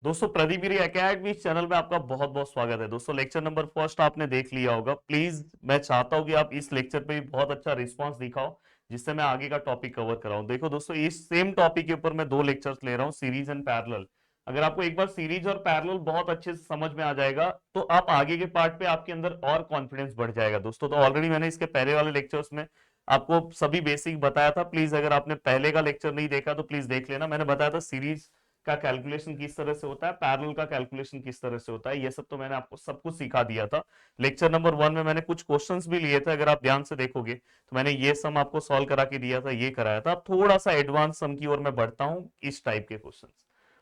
दोस्तों प्रदीप गिरी academy channel में आपका बहुत बहुत स्वागत है। दोस्तों लेक्चर नंबर फर्स्ट आपने देख लिया होगा। प्लीज मैं चाहता हूं कि आप इस लेक्चर पे भी बहुत अच्छा रिस्पांस दिखाओ, जिससे मैं आगे का टॉपिक कवर कराऊं। देखो दोस्तों, इस सेम टॉपिक के ऊपर मैं दो लेक्चर्स ले रहा हूं, सीरीज एंड पैरेलल। अगर आपको एक बार सीरीज और पैरेलल बहुत अच्छे से समझ में आ जाएगा तो आप आगे के पार्ट पे आपके अंदर और कॉन्फिडेंस बढ़ जाएगा। दोस्तों तो ऑलरेडी मैंने इसके पहले वाले लेक्चर्स में आपको सभी बेसिक बताया था। प्लीज अगर आपने पहले का लेक्चर नहीं देखा तो प्लीज देख लेना। मैंने बताया था सीरीज का कैलकुलेशन किस तरह से होता है, पैरेलल का कैलकुलेशन किस तरह से होता है, ये सब तो मैंने आपको सब कुछ सिखा दिया था। लेक्चर नंबर 1 में मैंने कुछ क्वेश्चंस भी लिए थे, अगर आप ध्यान से देखोगे तो मैंने ये सम आपको सॉल्व करा के दिया था, ये कराया था। अब थोड़ा सा एडवांस सम की ओर मैं बढ़ता हूँ, इस टाइप के क्वेश्चन।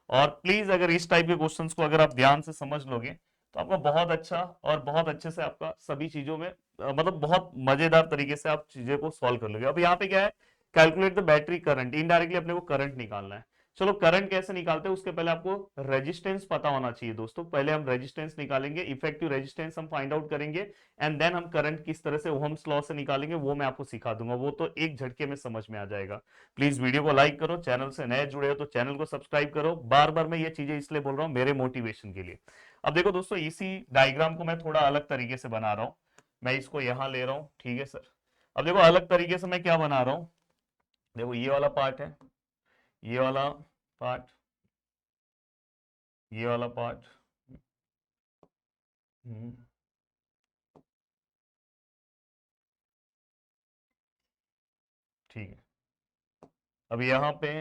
और प्लीज अगर इस टाइप के क्वेश्चन को अगर आप ध्यान से समझ लोगे तो आपका बहुत अच्छा और बहुत अच्छे से आपका सभी चीजों में मतलब बहुत मजेदार तरीके से आप चीजें को सॉल्व कर लोगे। अब यहाँ पे क्या है, calculate the battery current. Indirectly अपने को करंट निकालना है। चलो करंट कैसे निकालते हैं उसके पहले आपको रेजिस्टेंस पता होना चाहिए। दोस्तों पहले हम रेजिस्टेंस निकालेंगे, इफेक्टिव रेजिस्टेंस हम फाइंड आउट करेंगे, एंड देन हम करंट किस तरह से ओहम्स लॉ से निकालेंगे वो मैं आपको सिखा दूंगा। वो तो एक झटके में समझ में आ जाएगा। प्लीज वीडियो को लाइक करो, चैनल से नए जुड़े हो तो चैनल को सब्सक्राइब करो। बार बार मैं ये चीजें इसलिए बोल रहा हूँ मेरे मोटिवेशन के लिए। अब देखो दोस्तों, इसी डायग्राम को मैं थोड़ा अलग तरीके से बना रहा हूँ। मैं इसको यहां ले रहा हूँ, ठीक है सर। अब देखो अलग तरीके से मैं क्या बना रहा हूँ। देखो ये वाला पार्ट है, ये वाला पार्ट, ये वाला पार्ट। हम्म, ठीक है। अब यहाँ पे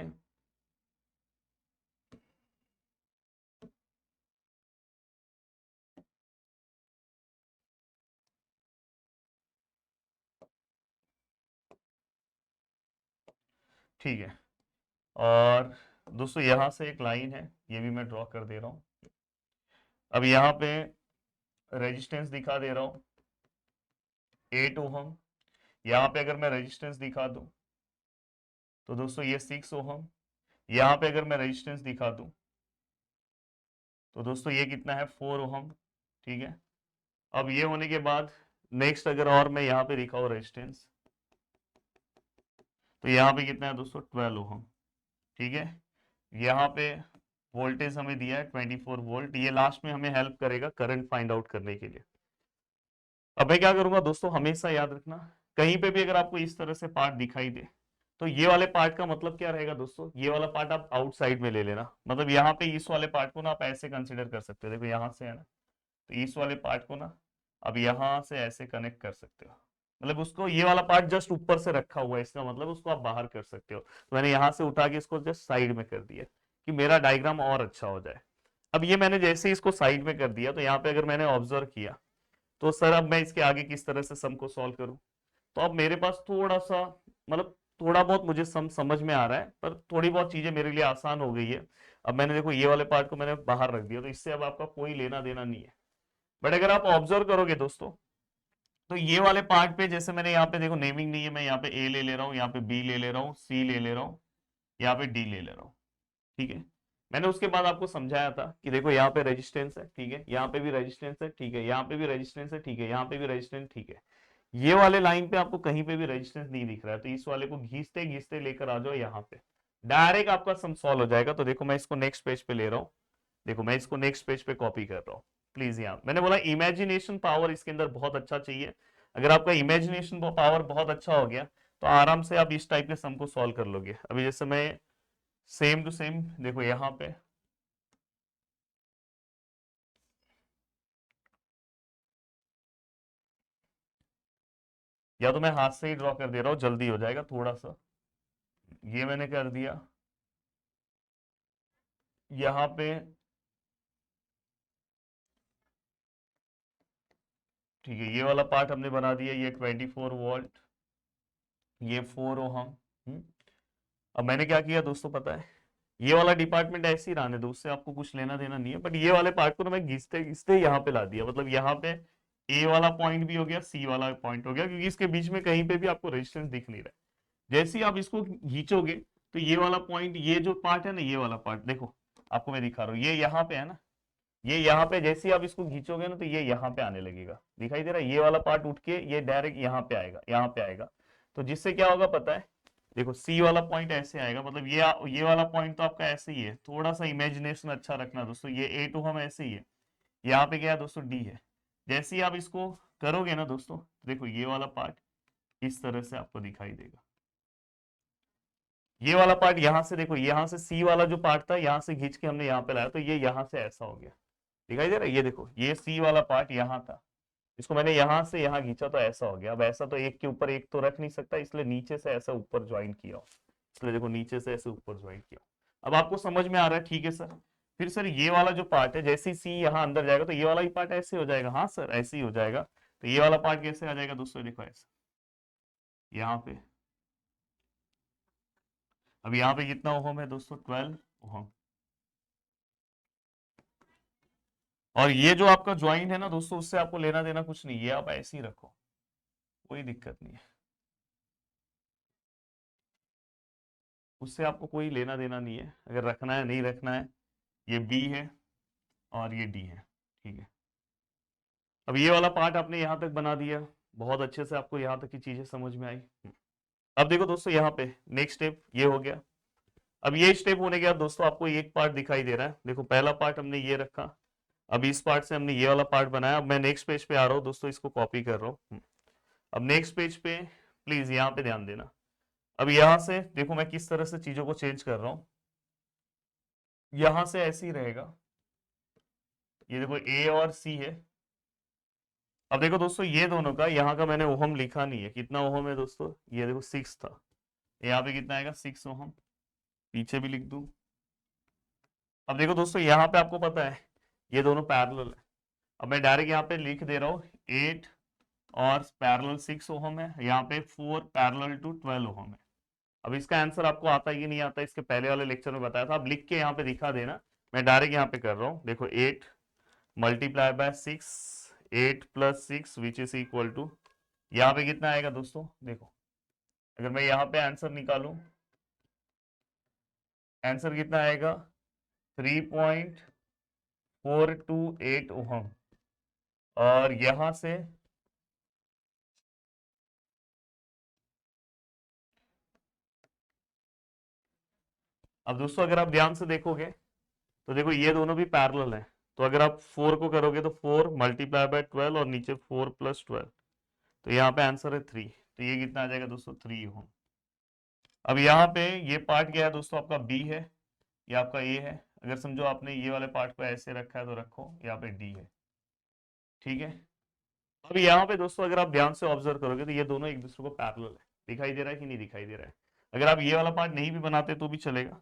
ठीक है। और दोस्तों यहाँ से एक लाइन है, ये भी मैं ड्रॉ कर दे रहा हूँ। अब यहाँ पे रेजिस्टेंस दिखा दे रहा हूँ 8 ओहम। यहाँ पे अगर मैं रेजिस्टेंस दिखा दूं तो दोस्तों ये 6 ओहम। यहाँ पे अगर मैं रेजिस्टेंस दिखा दूं तो दोस्तों ये कितना है, 4 ओहम। ठीक है। अब ये होने के बाद नेक्स्ट अगर और मैं यहाँ पे दिखाऊं रेजिस्टेंस तो यहाँ पे कितना है दोस्तों, 12 ओहम। ठीक है। यहाँ पे वोल्टेज हमें दिया है 24 वोल्ट। ये लास्ट में हमें हेल्प करेगा करंट फाइंड आउट करने के लिए। अब मैं क्या करूंगा दोस्तों, हमेशा याद रखना, कहीं पे भी अगर आपको इस तरह से पार्ट दिखाई दे तो ये वाले पार्ट का मतलब क्या रहेगा दोस्तों, ये वाला पार्ट आप आउटसाइड में ले लेना। मतलब यहाँ पे इस वाले पार्ट को ना आप ऐसे कंसिडर कर सकते हो। देखो यहाँ से है ना, तो इस वाले पार्ट को ना अब यहाँ से ऐसे कनेक्ट कर सकते हो। मतलब उसको ये वाला पार्ट जस्ट ऊपर से रखा हुआ है, इसका मतलब उसको आप बाहर कर सकते हो। तो मैंने यहाँ से उठा के इसको जस्ट साइड में कर दिया कि मेरा डायग्राम और अच्छा हो जाए। अब ये मैंने जैसे ही इसको साइड में कर दिया तो यहाँ पे अगर मैंने ऑब्जर्व किया तो सर अब मैं इसके आगे किस तरह से सम को सॉल्व करूं। तो अब मेरे पास थोड़ा सा मतलब थोड़ा बहुत मुझे सम समझ में आ रहा है, पर थोड़ी बहुत चीजें मेरे लिए आसान हो गई है। अब मैंने देखो ये वाले पार्ट को मैंने बाहर रख दिया, तो इससे अब आपका कोई लेना देना नहीं है। बट अगर आप ऑब्जर्व करोगे दोस्तों तो ये वाले पार्ट पे जैसे मैंने यहाँ पे देखो नेमिंग नहीं है, मैं यहाँ पे ए ले ले रहा हूँ, यहाँ पे बी ले ले रहा हूँ, सी ले ले रहा हूँ, यहाँ पे डी ले ले रहा हूँ। ठीक है। मैंने उसके बाद आपको समझाया था कि देखो यहाँ पे रेजिस्टेंस है, ठीक है, यहाँ पे भी रेजिस्टेंस है, ठीक है, यहाँ पे भी रेजिस्टेंस है, ठीक है, यहाँ पे भी रेजिस्टेंस, ठीक है। ये वाले लाइन पे आपको कहीं पे भी रेजिस्टेंस नहीं दिख रहा है, तो इस वाले को घींचते घींचते लेकर आ जाओ यहाँ पे, डायरेक्ट आपका सम सॉल्व हो जाएगा। तो देखो मैं इसको नेक्स्ट पेज पे ले रहा हूँ, देखो मैं इसको नेक्स्ट पेज पे कॉपी कर रहा हूँ। प्लीज यहाँ मैंने बोला इमेजिनेशन पावर इसके अंदर बहुत अच्छा चाहिए। अगर आपका इमेजिनेशन पावर बहुत अच्छा हो गया तो आराम से आप इस टाइप के सम को सॉल्व कर लोगे। अभी जैसे मैं सेम टू सेम देखो यहाँ पे या तो मैं हाथ से ही ड्रॉ कर दे रहा हूँ, जल्दी हो जाएगा थोड़ा सा। ये मैंने कर दिया यहाँ पे, ठीक है, ये वाला पार्ट हमने बना दिया, ये 24 वोल्ट, ये 4 ओहम। अब मैंने क्या किया दोस्तों पता है, ये वाला डिपार्टमेंट ऐसे ही रहने दो, उससे आपको कुछ लेना देना नहीं है, बट ये वाले पार्ट को ना मैं घिसते घिसते यहाँ पे ला दिया। मतलब यहाँ पे ए वाला पॉइंट भी हो गया, सी वाला पॉइंट हो गया, क्योंकि इसके बीच में कहीं पे भी आपको रेजिस्टेंस दिख नहीं रहा है। जैसे ही आप इसको खींचोगे तो ये वाला पॉइंट, ये जो पार्ट है ना, ये वाला पार्ट देखो आपको मैं दिखा रहा हूँ, ये यहाँ पे है ना, ये यहाँ पे जैसे ही आप इसको खींचोगे ना तो ये यहाँ पे आने लगेगा, दिखाई दे रहा है, ये वाला पार्ट उठ के ये डायरेक्ट यहाँ पे आएगा, यहाँ पे आएगा। तो जिससे क्या होगा पता है, देखो सी वाला पॉइंट ऐसे आएगा, मतलब ये वाला पॉइंट तो आपका ऐसे ही है, थोड़ा सा इमेजिनेशन अच्छा रखना दोस्तों, ये ए टू हम ऐसे ही है, यहाँ पे क्या है दोस्तों डी है। जैसे ही आप इसको करोगे ना दोस्तों, देखो ये वाला पार्ट इस तरह से आपको दिखाई देगा, ये वाला पार्ट यहाँ से, देखो यहाँ से सी वाला जो पार्ट था यहाँ से खींच के हमने यहाँ पे लाया, तो ये यहाँ से ऐसा हो गया, दिखाई दे रहा है, ये देखो ये सी वाला पार्ट यहाँ था, इसको मैंने यहाँ से यहाँ खींचा तो ऐसा हो गया। अब ऐसा तो एक के ऊपर एक तो रख नहीं सकता, इसलिए नीचे से ऐसा ऊपर ज्वाइन किया, इसलिए देखो नीचे से ऐसे ऊपर ज्वाइन किया। अब आपको समझ में आ रहा है, ठीक है सर। फिर सर ये वाला जो पार्ट है, जैसे ही सी यहाँ अंदर जाएगा तो ये वाला ही पार्ट ऐसे हो जाएगा, हाँ सर ऐसे ही हो जाएगा। तो ये वाला पार्ट कैसे आ जाएगा दोस्तों, देखो ऐसे यहाँ पे, अब यहाँ पे कितना ओहम है दोस्तों, 12 ओहम। और ये जो आपका ज्वाइन है ना दोस्तों, उससे आपको लेना देना कुछ नहीं, ये आप ऐसे ही रखो, कोई दिक्कत नहीं है, उससे आपको कोई लेना देना नहीं है, अगर रखना है नहीं रखना है। ये बी है और ये डी है, ठीक है। अब ये वाला पार्ट आपने यहाँ तक बना दिया, बहुत अच्छे से आपको यहाँ तक की चीजें समझ में आई। अब देखो दोस्तों यहाँ पे नेक्स्ट स्टेप ये हो गया। अब ये स्टेप होने के बाद दोस्तों आपको एक पार्ट दिखाई दे रहा है, देखो पहला पार्ट हमने ये रखा, अब इस पार्ट से हमने ये वाला पार्ट बनाया। अब मैं नेक्स्ट पेज पे आ रहा हूँ दोस्तों, इसको कॉपी कर रहा हूँ। अब नेक्स्ट पेज पे प्लीज यहाँ पे ध्यान देना। अब यहाँ से देखो मैं किस तरह से चीजों को चेंज कर रहा हूँ, यहाँ से ऐसे ही रहेगा, ये देखो ए और सी है। अब देखो दोस्तों ये दोनों का, यहाँ का मैंने ओहम लिखा नहीं है, कितना ओहम है दोस्तों, ये देखो 6 था, यहाँ पे कितना आएगा 6 ओहम, पीछे भी लिख दूं। अब देखो दोस्तों यहाँ पे आपको पता है ये दोनों पैरेलल है, अब मैं डायरेक्ट यहाँ पे लिख दे रहा हूँ 8 और पैरेलल 6 ओहम है, यहाँ पे 4 पैरेलल टू 12 ओहम है। अब इसका आंसर आपको आता है कि नहीं आता, इसके पहले वाले लेक्चर में बताया था, आप लिख के यहाँ पे दिखा देना, मैं डायरेक्ट यहाँ पे कर रहा हूँ। देखो 8 multiply by 6, 8 plus 6 which is equal to, यहाँ पे कितना आएगा दोस्तों, देखो अगर मैं यहाँ पे आंसर निकालूं, आंसर कितना आएगा 3.428 ओहम। और यहां से अब दोस्तों अगर आप ध्यान से देखोगे तो देखो ये दोनों भी पैरेलल है, तो अगर आप 4 को करोगे तो 4 मल्टीप्लाई बाय 12 और नीचे 4 प्लस 12, तो यहाँ पे आंसर है 3, तो ये कितना आ जाएगा दोस्तों 3 ओम। अब यहाँ पे ये पार्ट क्या है दोस्तों, आपका बी है, ये आपका ए है, अगर समझो आपने ये वाले पार्ट को ऐसे रखा है तो रखो, यहाँ पे डी है, ठीक है। अब यहाँ पे दोस्तों अगर आप ध्यान से ऑब्जर्व करोगे तो ये दोनों एक दूसरे को पैरेलल है, दिखाई दे रहा है कि नहीं दिखाई दे रहा है। अगर आप ये वाला पार्ट नहीं भी बनाते तो भी चलेगा।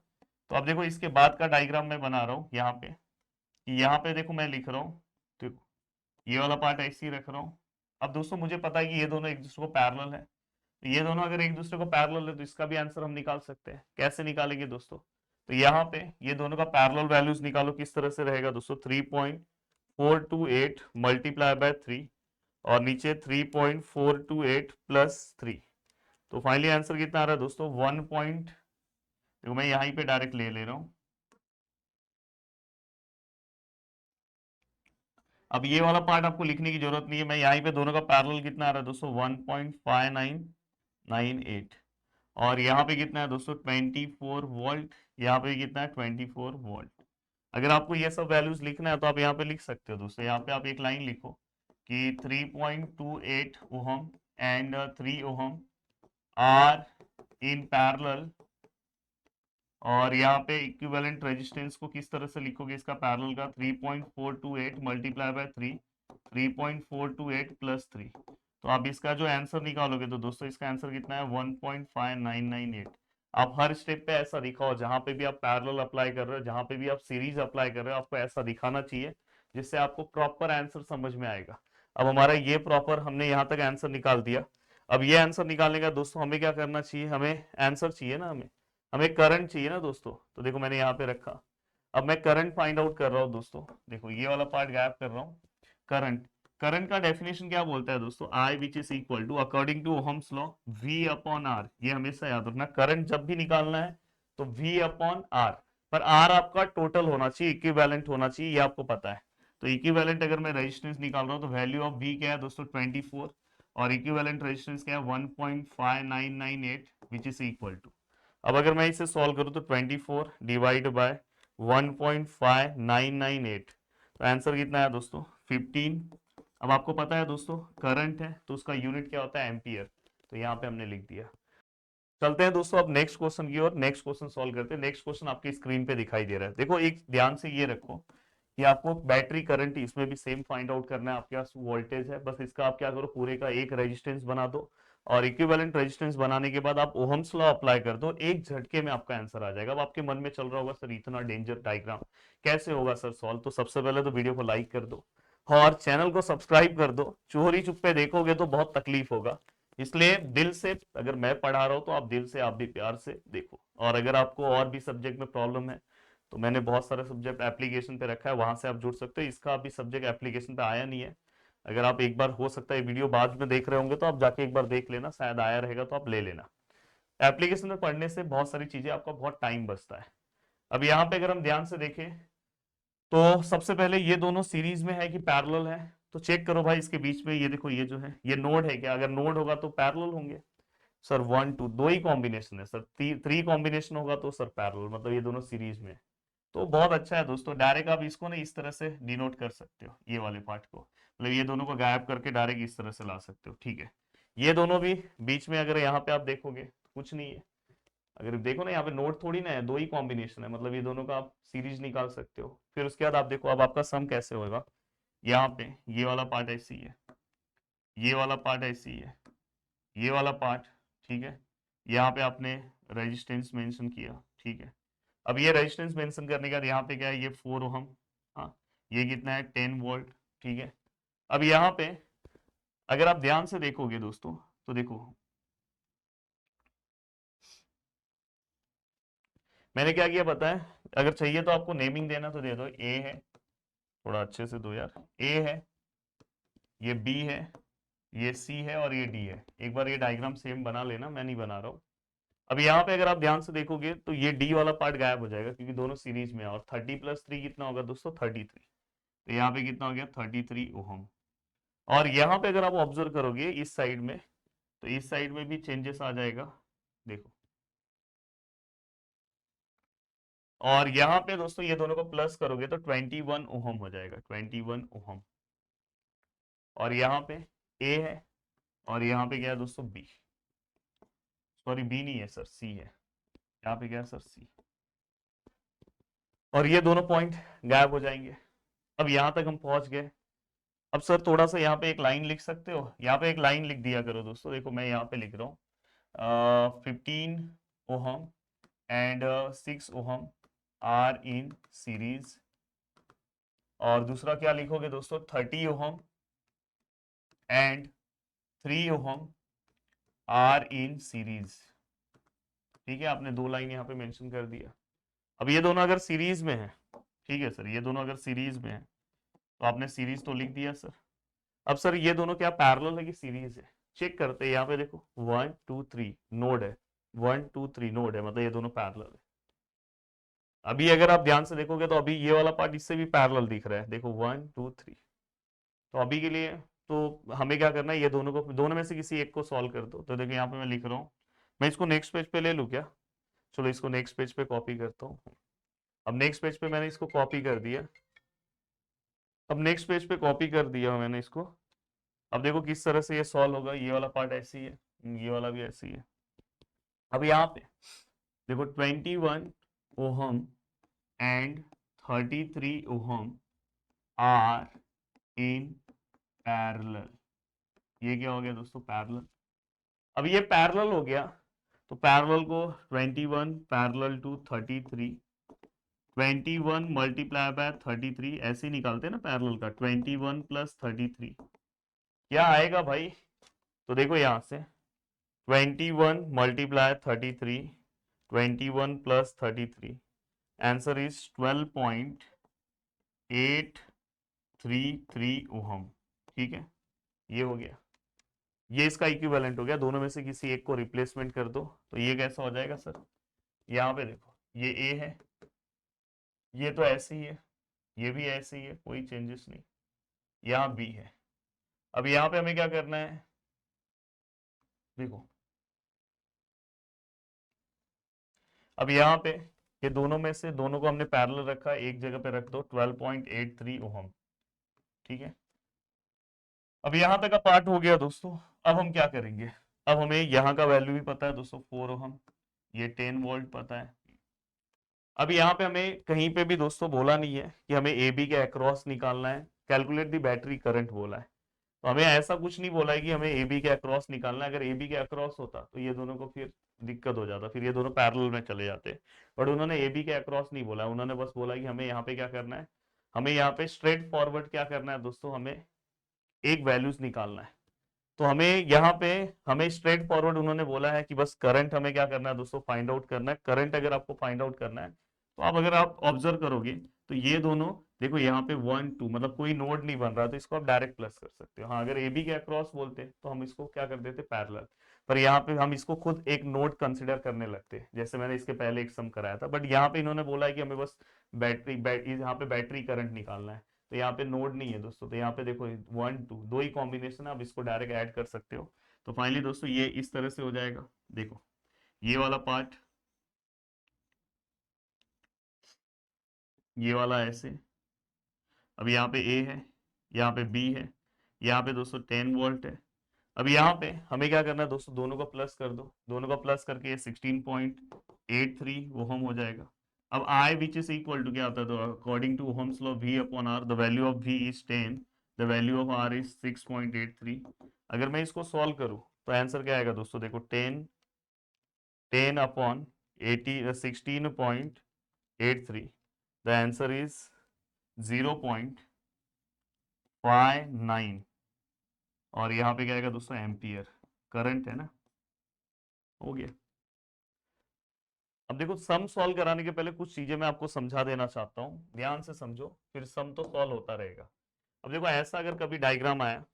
तो अब देखो इसके बाद का डायग्राम मैं बना रहा हूँ यहाँ पे, यहाँ पे देखो मैं लिख रहा हूँ, देखो ये वाला पार्ट ऐसे ही रख रहा हूँ। अब दोस्तों मुझे पता है कि ये दोनों एक दूसरे को पैरेलल है, तो ये दोनों अगर एक दूसरे को पैरेलल है तो इसका भी आंसर हम निकाल सकते हैं। कैसे निकालेंगे दोस्तों, तो यहाँ पे ये दोनों का पैरेलल वैल्यूज निकालो, किस तरह से रहेगा दोस्तों, 3.428 मल्टीप्लाई बाय 3 और नीचे 3.428 प्लस 3, तो फाइनली आंसर कितना आ रहा है दोस्तों 1 पॉइंट, देखो मैं यहीं पे डायरेक्ट ले रहा हूँ। अब ये वाला पार्ट आपको लिखने की जरूरत नहीं है, मैं यहीं पे दोनों का पैरेलल कितना आ रहा है दोस्तों 1.5998, और यहाँ पे कितना है दोस्तों 24 वोल्ट, यहाँ पे कितना है 24 वोल्ट। अगर आपको ये सब वैल्यूज लिखना है तो आप यहाँ पे लिख सकते हो दोस्तों, यहाँ पे आप एक लाइन लिखो कि 3.28 ohm and 3 ohm are in parallel, और यहाँ पे इक्विवेलेंट रेजिस्टेंस को किस तरह से लिखोगे इसका पैरेलल का, 3.428 मल्टीप्लाई बाय 3, 3.428 प्लस 3, तो आप इसका जो आंसर निकालोगे तो दोस्तों इसका आंसर कितना है 1.5998। आप हर स्टेप पे ऐसा दिखाओ, जहां पे भी आप पैरेलल अप्लाई कर रहे हो, जहां पे भी आप सीरीज अप्लाई कर रहे हो, आपको ऐसा दिखाना चाहिए जिससे आपको प्रॉपर आंसर समझ में आएगा। अब हमारा ये प्रॉपर हमने यहाँ तक आंसर निकाल दिया। अब ये आंसर निकालने का दोस्तों हमें क्या करना चाहिए, हमें आंसर चाहिए ना, हमें करंट चाहिए ना दोस्तों, तो देखो मैंने यहाँ पे रखा। अब मैं करंट फाइंड आउट कर रहा हूँ दोस्तों, देखो ये वाला पार्ट गायब कर रहा हूँ। करंट, करंट का डेफिनेशन क्या बोलता है दोस्तों, I which is equal to according to Ohm's law V upon R. ये हमेशा याद रखना, करंट जब भी निकालना है तो वी अपॉन आर, पर आर आपका टोटल होना चाहिए, इक्विवेलेंट होना चाहिए, ये आपको पता है। तो इक्विवेलेंट अगर मैं रेजिस्टेंस निकाल रहा हूँ तो वैल्यू ऑफ वी क्या है दोस्तों 24, और इक्विवेलेंट रेजिस्टेंस क्या है 1.5998 विच इज इक्वल टू, अब अगर मैं इसे सॉल्व करूं तो 24 डिवाइड बाय 1.5998, तो आंसर कितना है दोस्तों 15। अब आपको पता है दोस्तों करंट है तो उसका यूनिट क्या होता है एम्पियर, तो यहाँ पे हमने लिख दिया। चलते हैं दोस्तों अब नेक्स्ट क्वेश्चन की ओर, नेक्स्ट क्वेश्चन सॉल्व करते हैं। नेक्स्ट क्वेश्चन आपकी स्क्रीन पे दिखाई दे रहा है। देखो एक ध्यान से ये रखो कि आपको बैटरी करंट इसमें भी सेम फाइंड आउट करना है। आपके पास वोल्टेज है, बस इसका आप क्या करो पूरे का एक रेजिस्टेंस बना दो और इक्विवेलेंट रेजिस्टेंस बनाने के बाद आप ओहम्स लॉ अप्लाई कर दो, एक झटके में आपका आंसर आ जाएगा। अब आपके मन में चल रहा होगा सर इतना डेंजर डायग्राम कैसे होगा सर सॉल्व, तो सबसे पहले तो वीडियो को लाइक कर दो और चैनल को सब्सक्राइब कर दो। चोरी चुप्पे देखोगे तो बहुत तकलीफ होगा, इसलिए दिल से अगर मैं पढ़ा रहा हूं तो आप दिल से आप भी प्यार से देखो। और अगर आपको और भी सब्जेक्ट में प्रॉब्लम है तो मैंने बहुत सारे सब्जेक्ट एप्लीकेशन पे रखा है, वहां से आप जुड़ सकते हो। इसका अभी सब्जेक्ट एप्लीकेशन पे आया नहीं है, अगर आप एक बार हो सकता है वीडियो बाद में देख रहे होंगे तो आप जाके एक बार देख लेना, शायद आया रहेगा तो आप ले लेना। एप्लीकेशन में पढ़ने से बहुत सारी चीजें आपका बहुत टाइम बचता है। अब यहाँ पे अगर हम ध्यान से देखें तो सबसे पहले ये दोनों सीरीज में है कि पैरेलल है, तो चेक करो भाई इसके बीच में ये देखो ये जो है ये नोड है क्या, अगर नोड होगा तो पैरेलल होंगे सर। 1 2 दो ही कॉम्बिनेशन है सर, 3 कॉम्बिनेशन होगा तो सर पैरेलल, मतलब ये दोनों सीरीज में है। तो बहुत अच्छा है दोस्तों, डायरेक्ट आप इसको ना इस तरह से डिनोट कर सकते हो, ये वाले पार्ट को मतलब ये दोनों को गायब करके डायरेक्ट इस तरह से ला सकते हो, ठीक है। ये दोनों भी बीच में अगर यहाँ पे आप देखोगे तो कुछ नहीं है, अगर देखो ना यहाँ पे नोड थोड़ी ना है, दो ही कॉम्बिनेशन है, मतलब ये दोनों का आप सीरीज निकाल सकते हो। फिर उसके बाद आप देखो अब आपका सम कैसे होगा, यहाँ पे ये वाला पार्ट ऐसी है, ये वाला पार्ट ऐसी है, ये वाला पार्ट, ठीक है। यहाँ पे आपने रेजिस्टेंस मेंशन किया, ठीक है। अब ये रेजिस्टेंस मेंशन करने के बाद यहाँ पे क्या है ये 4 ओहम, हाँ ये कितना है 10 वोल्ट, ठीक है। अब यहाँ पे अगर आप ध्यान से देखोगे दोस्तों तो देखो मैंने क्या किया पता है, अगर चाहिए तो आपको नेमिंग देना तो दे दो, ए है, थोड़ा अच्छे से दो यार, ए है, ये बी है, ये सी है और ये डी है। एक बार ये डायग्राम सेम बना लेना, मैं नहीं बना रहा हूँ। अब यहाँ पे अगर आप ध्यान से देखोगे तो ये डी वाला पार्ट गायब हो जाएगा क्योंकि दोनों सीरीज में है, और 30+3 कितना होगा दोस्तों 33, तो यहाँ पे कितना हो गया 33 ओहम। और यहाँ पे अगर आप ऑब्जर्व करोगे इस साइड में तो इस साइड में भी चेंजेस आ जाएगा, देखो। और यहाँ पे दोस्तों ये दोनों को प्लस करोगे तो 21 ओहम हो जाएगा, 21 ओहम। और यहाँ पे ए है और यहाँ पे क्या है दोस्तों बी, सॉरी बी नहीं है सर सी है, यहाँ पे क्या है सर सी। और ये दोनों पॉइंट गायब हो जाएंगे। अब यहाँ तक हम पहुंच गए। अब सर थोड़ा सा यहाँ पे एक लाइन लिख सकते हो, यहाँ पे एक लाइन लिख दिया करो दोस्तों, देखो मैं यहाँ पे लिख रहा हूँ 15 ohm and 6 ohm are in series. और दूसरा क्या लिखोगे दोस्तों 30 ohm and 3 ohm are in series, ठीक है। आपने दो लाइन यहाँ पे मेंशन कर दिया। अब ये दोनों अगर सीरीज में है, ठीक है सर, ये दोनों अगर सीरीज में है तो आपने सीरीज तो लिख दिया सर। अब सर ये दोनों क्या पैरेलल है कि सीरीज है, चेक करते हैं। यहाँ पे देखो 1 2 3 नोड है, 1 2 3 नोड है, मतलब ये दोनों पैरेलल है। अभी अगर आप ध्यान से देखोगे तो अभी ये वाला पार्ट इससे भी पैरेलल दिख रहा है, देखो 1 2 3। तो अभी के लिए तो हमें क्या करना है, ये दोनों को दोनों में से किसी एक को सॉल्व कर दो। तो देखो यहाँ पे मैं लिख रहा हूँ, मैं इसको नेक्स्ट पेज पे ले लूँ क्या, चलो इसको नेक्स्ट पेज पे कॉपी करता हूँ। अब नेक्स्ट पेज पे मैंने इसको कॉपी कर दिया, अब नेक्स्ट पेज पे कॉपी कर दिया मैंने इसको। अब देखो किस तरह से ये सॉल्व होगा, ये वाला पार्ट ऐसे ही है, ये वाला भी ऐसे ही है। अब यहाँ पे देखो 21 ohm and 33 ohm are in parallel, ये क्या हो गया दोस्तों पैरेलल। अब ये पैरेलल हो गया तो पैरेलल को 21 पैरेलल टू 33, 21 मल्टीप्लाई बाय 33 ऐसे ही निकालते हैं ना पैरेलल का, 21 प्लस 33 क्या आएगा भाई, तो देखो यहाँ से 21 multiply 33, 21 plus 33, answer is 12.833 ohm, ठीक है। ये हो गया, ये इसका इक्विवेलेंट हो गया। दोनों में से किसी एक को रिप्लेसमेंट कर दो तो ये कैसा हो जाएगा सर, यहाँ पे देखो ये ए है, ये तो ऐसे ही है, ये भी ऐसे ही है, कोई चेंजेस नहीं। यहाँ बी है। अब यहाँ पे हमें क्या करना है, देखो अब यहाँ पे ये दोनों में से दोनों को हमने पैरेलल रखा, एक जगह पे रख दो 12.83 ओहम, ठीक है। अब यहाँ तक का पार्ट हो गया दोस्तों। अब हम क्या करेंगे, अब हमें यहाँ का वैल्यू भी पता है दोस्तों 4 ओहम, ये 10 वोल्ट पता है। अब यहाँ पे हमें कहीं पे भी दोस्तों बोला नहीं है कि हमें ए बी के अक्रॉस निकालना है, कैलकुलेट द बैटरी करंट बोला है। तो हमें ऐसा कुछ नहीं बोला है कि हमें ए बी के अक्रॉस निकालना है। अगर ए बी के अक्रॉस होता तो ये दोनों को फिर दिक्कत हो जाता, फिर ये दोनों पैरेलल में चले जाते। बट उन्होंने ए बी के अक्रॉस नहीं बोला, उन्होंने बस बोला कि हमें यहाँ पे क्या करना है, हमें यहाँ पे स्ट्रेट फॉरवर्ड क्या करना है दोस्तों, हमें एक वैल्यूज निकालना है। तो हमें यहाँ पे हमें स्ट्रेट फॉरवर्ड उन्होंने बोला है कि बस करंट हमें क्या करना है दोस्तों, फाइंड आउट करना है। करंट अगर आपको फाइंड आउट करना है तो आप अगर आप ऑब्जर्व करोगे तो ये दोनों देखो यहाँ पे 1 2 मतलब कोई नोड नहीं बन रहा, तो इसको आप डायरेक्ट प्लस कर सकते हो। हाँ अगर ए बी के अक्रॉस बोलते तो हम इसको क्या कर देते पैरेलल, पर यहाँ पे हम इसको खुद एक नोड कंसिडर करने लगते, जैसे मैंने इसके पहले एक सम कराया था। बट यहाँ पे इन्होंने बोला है कि हमें बस यहाँ पे बैटरी करंट निकालना है, तो यहाँ पे नोड नहीं है दोस्तों। तो यहाँ पे देखो 1 2 दो ही कॉम्बिनेशन है, आप इसको डायरेक्ट ऐड कर सकते हो। तो फाइनली दोस्तों ये इस तरह से हो जाएगा। देखो ये वाला पार्ट, ये वाला ऐसे, अब यहाँ पे ए है, यहाँ पे बी है, यहाँ पे दोस्तों 10 वोल्ट है। अब यहाँ पे हमें क्या करना है दोस्तों, दोनों को प्लस कर दो, दोनों को प्लस करके ये 16.83 ओहम हो जाएगा। अब I which is equal to क्या होता है, तो according to Ohm's law V upon R, the value of V is 10, the value of R is 6.83। अगर मैं इसको सॉल्व करूं तो आंसर क्या आएगा दोस्तों, देखो 10 अपॉन 16.83, द आंसर इज 0.59, और यहाँ पे क्या आएगा दोस्तों, एम्पियर करंट है ना। हो गया। अब देखो सम सॉल्व कराने के पहले कुछ चीजें मैं आपको समझा देना चाहता हूँ, ध्यान से समझो, फिर सम तो सॉल्व होता रहेगा। अब देखो ऐसा अगर कभी डायग्राम आया,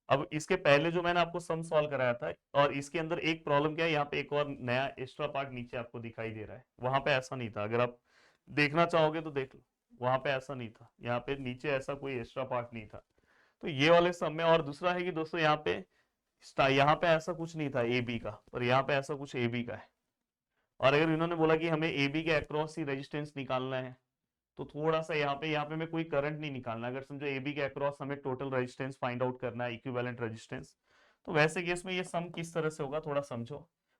अब इसके पहले जो मैंने आपको सम सॉल्व कराया था, और इसके अंदर एक प्रॉब्लम क्या है, यहाँ पे एक और नया एक्स्ट्रा पार्ट नीचे आपको दिखाई दे रहा है, वहां पे ऐसा नहीं था। अगर आप देखना चाहोगे तो देख लो, वहां पे ऐसा नहीं था, यहाँ पे नीचे ऐसा कोई एक्स्ट्रा पार्ट नहीं था। तो ये वाले सम में, और दूसरा है कि दोस्तों यहाँ पे ऐसा कुछ नहीं था ए बी का, पर यहाँ पे ऐसा कुछ ए बी का है। और अगर इन्होंने बोला कि हमें ए बी के अक्रॉस ही रेजिस्टेंस निकालना है, तो थोड़ा सा यहाँ पे मैं कोई करंट नहीं निकालना। अगर समझो ए बी के अक्रॉस हमें टोटल रेजिस्टेंस फाइंड आउट करना है, इक्विवेलेंट रेजिस्टेंस, तो वैसे केस में ये सम किस तरह से होगा थोड़ा समझो।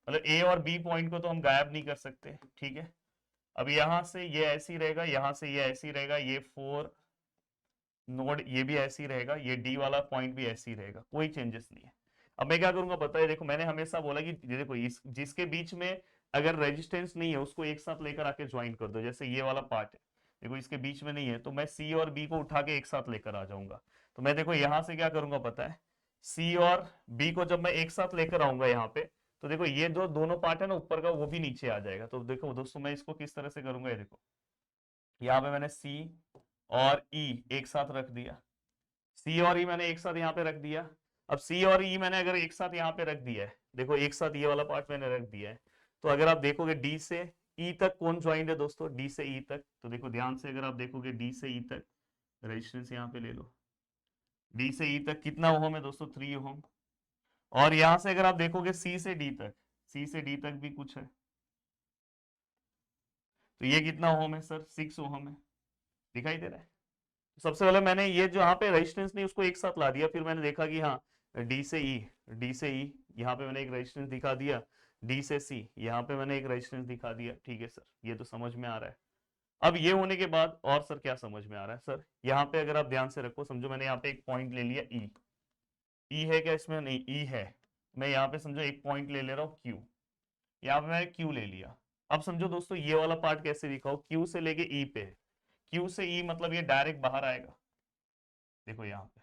मतलब ए और बी पॉइंट को तो हम गायब नहीं कर सकते, ठीक है। अब यहाँ से ये ऐसी रहेगा, यहाँ से ये ऐसी रहेगा, ये 4 नोड ये भी ऐसी रहेगा, ये डी वाला पॉइंट भी ऐसी रहेगा, कोई चेंजेस नहीं है। अब मैं क्या करूंगा बताइए, देखो मैंने हमेशा बोला कि देखो जिसके बीच में अगर रेजिस्टेंस नहीं है उसको एक साथ लेकर आके ज्वाइन कर दो। जैसे ये वाला पार्ट है, देखो इसके बीच में नहीं है, तो मैं सी और बी को उठा के एक साथ लेकर आ जाऊंगा। तो मैं देखो यहां से क्या करूंगा पता है, सी और बी को जब मैं एक साथ लेकर आऊंगा यहाँ पे, तो देखो ये जो दोनों पार्ट है ना ऊपर का, वो भी नीचे आ जाएगा। तो देखो दोस्तों मैं इसको किस तरह से करूंगा, ये देखो यहाँ पे मैंने सी और ई एक साथ रख दिया, सी और ई मैंने एक साथ यहाँ पे रख दिया। अब सी और ई मैंने अगर एक साथ यहाँ पे रख दिया है, देखो एक साथ ये वाला पार्ट मैंने रख दिया है, तो अगर आप देखोगे डी से ई तक कौन ज्वाइंट है दोस्तों, डी से ई तक, तो देखो ध्यान से अगर आप देखोगे डी से ई तक रेजिस्टेंस यहाँ पे ले लो, डी से ई तक कितना ओहम है दोस्तों, 3 ओहम। और यहां से अगर आप देखोगे सी से डी तक, सी से डी तक भी कुछ है, तो ये कितना ओहम है सर, 6 ओहम है, दिखाई दे रहा है। सबसे पहले मैंने ये जो यहाँ पे रेजिस्टेंस नहीं उसको एक साथ ला दिया, फिर मैंने देखा कि हाँ डी से ई, डी से ई यहाँ पे मैंने एक रेजिस्टेंस दिखा दिया, डी से सी यहाँ पे मैंने एक रेजिस्टेंस दिखा दिया, ठीक है सर ये तो समझ में आ रहा है। अब ये होने के बाद और सर क्या समझ में आ रहा है, सर यहाँ पे अगर आप ध्यान से रखो, समझो मैंने यहाँ पे एक पॉइंट ले लिया ई, ई है क्या इसमें, नहीं ई है, मैं यहाँ पे समझो एक पॉइंट ले ले रहा हूँ क्यू, यहाँ पे मैंने क्यू ले लिया। अब समझो दोस्तों ये वाला पार्ट कैसे दिखाओ, क्यू से लेके ई पे, क्यू से ई मतलब ये डायरेक्ट बाहर आएगा, देखो यहाँ पे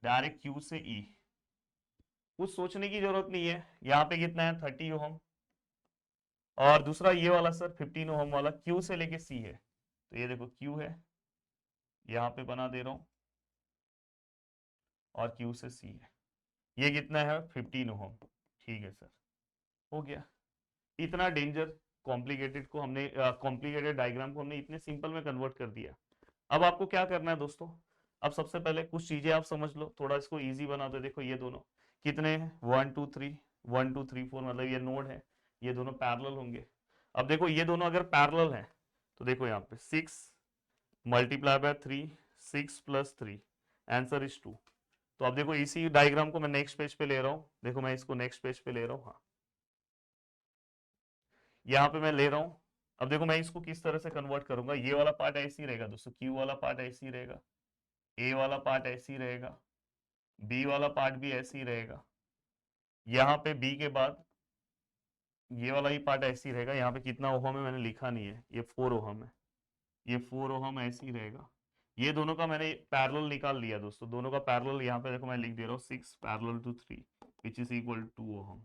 डायरेक्ट क्यू से ई, कुछ सोचने की जरूरत नहीं है। यहाँ पे कितना है 30 ओहम, और दूसरा ये वाला सर 15 ओहम वाला क्यू से लेके सी है, तो ये देखो क्यू है, यहाँ पे बना दे रहा हूं, और क्यू से सी है, ये कितना है 15 ओहम, ठीक है सर हो गया। इतना डेंजर कॉम्प्लिकेटेड को हमने कॉम्प्लिकेटेड डायग्राम को हमने इतने सिंपल में कन्वर्ट कर दिया। अब आपको क्या करना है दोस्तों, अब सबसे पहले कुछ चीजें आप समझ लो, थोड़ा इसको इजी बना दो। देखो ये दोनों, कितने हैं 1 2 3, 1 2 3 4, मतलब ये नोड है, ये दोनों पैरेलल होंगे। अब देखो ये दोनों अगर पैरेलल हैं तो देखो यहाँ पे 6 multiply by 3, 6 plus 3, answer is 2। तो अब देखो इसी डायग्राम को मैं नेक्स्ट पेज पे ले रहा हूँ, देखो मैं इसको नेक्स्ट पेज पे ले रहा हूँ, हाँ यहाँ पे मैं ले रहा हूँ। अब देखो मैं इसको किस तरह से कन्वर्ट करूंगा, ये वाला पार्ट ऐसे ही रहेगा दोस्तों, क्यू वाला पार्ट ऐसे ही रहेगा, ए वाला पार्ट ऐसे ही रहेगा, बी वाला पार्ट भी ऐसे ही रहेगा, यहाँ पे बी के बाद ये वाला ही पार्ट ऐसे ही रहेगा। यहाँ पे कितना ओहम है मैंने लिखा नहीं है, ये 4 ओहम है, ये 4 ओहम ऐसे ही रहेगा। ये दोनों का मैंने पैरेलल निकाल लिया दोस्तों, दोनों का पैरेलल यहाँ पे देखो मैं लिख दे रहा हूँ 6 parallel to 3 which is equal 2 ohm,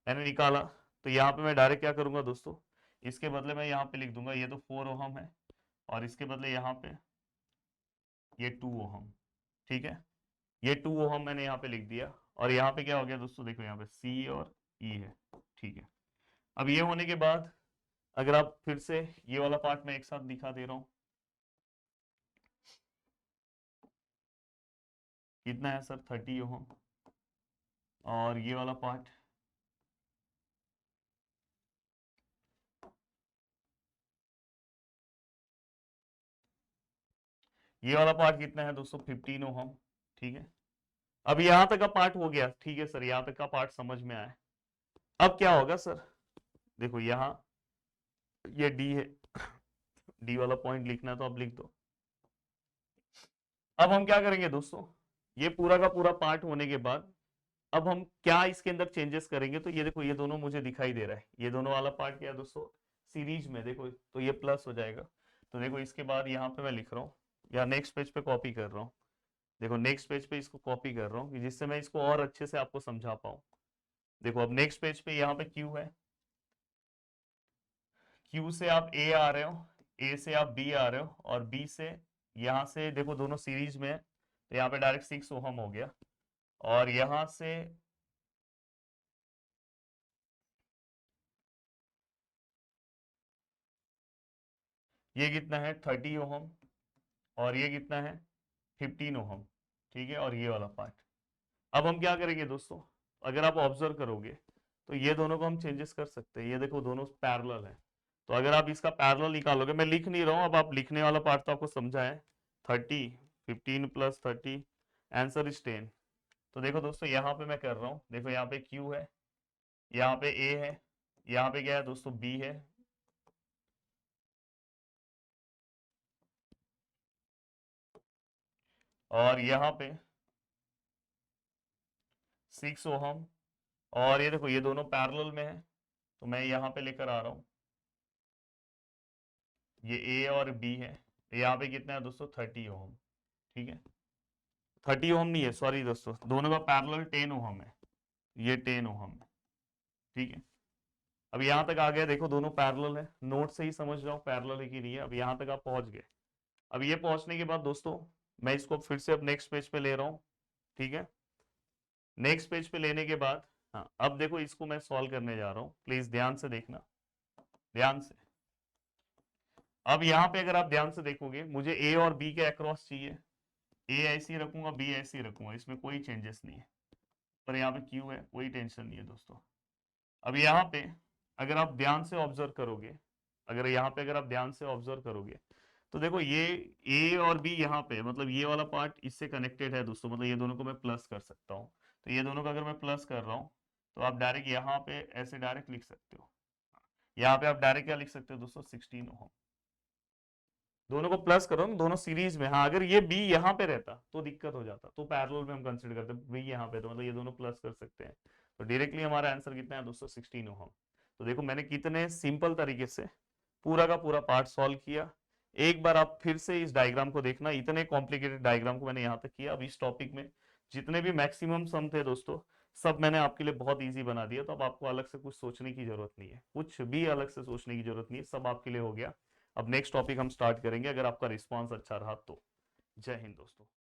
मैंने निकाला। तो यहाँ पे मैं डायरेक्ट क्या करूंगा दोस्तों, इसके बदले मैं यहाँ पे लिख दूंगा ये तो 4 ओहम है, और इसके बदले यहाँ पे ये 2 ओहम, ठीक है, ये 2 ओहम मैंने यहाँ पे लिख दिया। और यहाँ पे क्या हो गया दोस्तों, देखो यहाँ पे सी और ई है, ठीक है। अब ये होने के बाद अगर आप फिर से ये वाला पार्ट मैं एक साथ दिखा दे रहा हूँ, कितना है सर 30 ओहम, और ये वाला पार्ट ये वाला पार्ट कितना है दोस्तों 15 ओहम, ठीक है। अब यहां तक का पार्ट हो गया, ठीक है सर, यहां तक का पार्ट समझ में आया। अब क्या होगा सर, देखो यहां ये डी है, डी वाला पॉइंट लिखना है तो आप लिख दो। अब हम क्या करेंगे दोस्तों, ये पूरा का पूरा पार्ट होने के बाद अब हम क्या इसके अंदर चेंजेस करेंगे, तो ये देखो ये दोनों मुझे दिखाई दे रहा है, ये दोनों वाला पार्ट क्या है दोस्तों सीरीज में, देखो तो ये प्लस हो जाएगा। तो देखो इसके बाद यहाँ पे मैं लिख रहा हूँ, या नेक्स्ट पेज पे कॉपी कर रहा हूँ, देखो नेक्स्ट पेज पे इसको कॉपी कर रहा हूँ जिससे मैं इसको और अच्छे से आपको समझा पाऊँ। देखो अब नेक्स्ट पेज पे यहाँ पे क्यू है, क्यू से आप ए आ रहे हो, ए से आप बी आ रहे हो, और बी से यहाँ से देखो दोनों सीरीज में है, तो यहाँ पे डायरेक्ट 6 ओहम हो गया। और यहाँ से ये कितना है 30 ओहम, और ये कितना है 15 ओहम, ठीक है, और ये वाला पार्ट। अब हम क्या करेंगे दोस्तों, अगर आप ऑब्जर्व करोगे तो ये दोनों को हम चेंजेस कर सकते हैं, ये देखो दोनों पैरेलल है, तो अगर आप इसका पैरेलल निकालोगे, मैं लिख नहीं रहा हूँ, अब आप लिखने वाला पार्ट तो आपको समझा है, 30 15 प्लस 30 आंसर इज 10। तो देखो दोस्तों यहाँ पे मैं कर रहा हूँ, देखो यहाँ पे क्यू है, यहाँ पे ए है, यहाँ पे क्या है दोस्तों बी है, और यहाँ पे 6 ओहम, और ये देखो ये दोनों पैरेलल में है, तो मैं यहाँ पे लेकर आ रहा हूँ, ये ए और बी है, तो यहाँ पे कितना है दोस्तों 30 ओहम, ठीक है, 30 ओहम नहीं है सॉरी दोस्तों, दोनों का पैरेलल 10 ओहम है, ये 10 ओहम है, ठीक है। अब यहाँ तक आ गया, देखो दोनों पैरेलल है, नोट से ही समझ रहा हूँ पैरेलल है कि नहीं है। अब यहाँ तक आप पहुंच गए, अब ये पहुंचने के बाद दोस्तों मैं इसको फिर से अब नेक्स्ट पेज पे ले रहा हूँ, ठीक है। नेक्स्ट पेज पे लेने के बाद हाँ अब देखो इसको मैं सॉल्व करने जा रहा हूँ, प्लीज ध्यान से देखना, ध्यान से। अब यहाँ पे अगर आप ध्यान से देखोगे, मुझे ए और बी के अक्रॉस चाहिए, ए ऐसे ही रखूंगा, बी ऐसे ही रखूंगा, इसमें कोई चेंजेस नहीं है, पर यहाँ पे क्यू है, कोई टेंशन नहीं है दोस्तों। अब यहाँ पे अगर आप ध्यान से ऑब्जर्व करोगे, अगर यहाँ पे अगर आप ध्यान से ऑब्जर्व करोगे, तो देखो ये ए और बी यहाँ पे, मतलब ये वाला पार्ट इससे कनेक्टेड है दोस्तों, मतलब ये दोनों को मैं प्लस कर सकता हूँ। तो ये दोनों का अगर मैं प्लस कर रहा हूँ, तो आप डायरेक्ट यहाँ पे ऐसे डायरेक्ट लिख सकते हो, यहाँ पे आप डायरेक्ट क्या लिख सकते हो दोस्तों 16 ओम, दोनों को प्लस करो ना, दोनों सीरीज में। हाँ अगर ये बी यहाँ पे रहता तो दिक्कत हो जाता, तो पैरेलल में हम कंसिडर करते बी यहाँ पे, तो मतलब ये दोनों प्लस कर सकते हैं, तो डायरेक्टली हमारा आंसर कितना है दोस्तों 16 ओम। तो देखो मैंने कितने सिंपल तरीके से पूरा का पूरा पार्ट सॉल्व किया। एक बार आप फिर से इस डायग्राम को देखना, इतने कॉम्प्लिकेटेड डायग्राम को मैंने यहाँ तक किया। अब इस टॉपिक में जितने भी मैक्सिमम सम थे दोस्तों, सब मैंने आपके लिए बहुत इजी बना दिया, तो अब आपको अलग से कुछ सोचने की जरूरत नहीं है, कुछ भी अलग से सोचने की जरूरत नहीं है, सब आपके लिए हो गया। अब नेक्स्ट टॉपिक हम स्टार्ट करेंगे, अगर आपका रिस्पॉन्स अच्छा रहा तो। जय हिंद दोस्तों।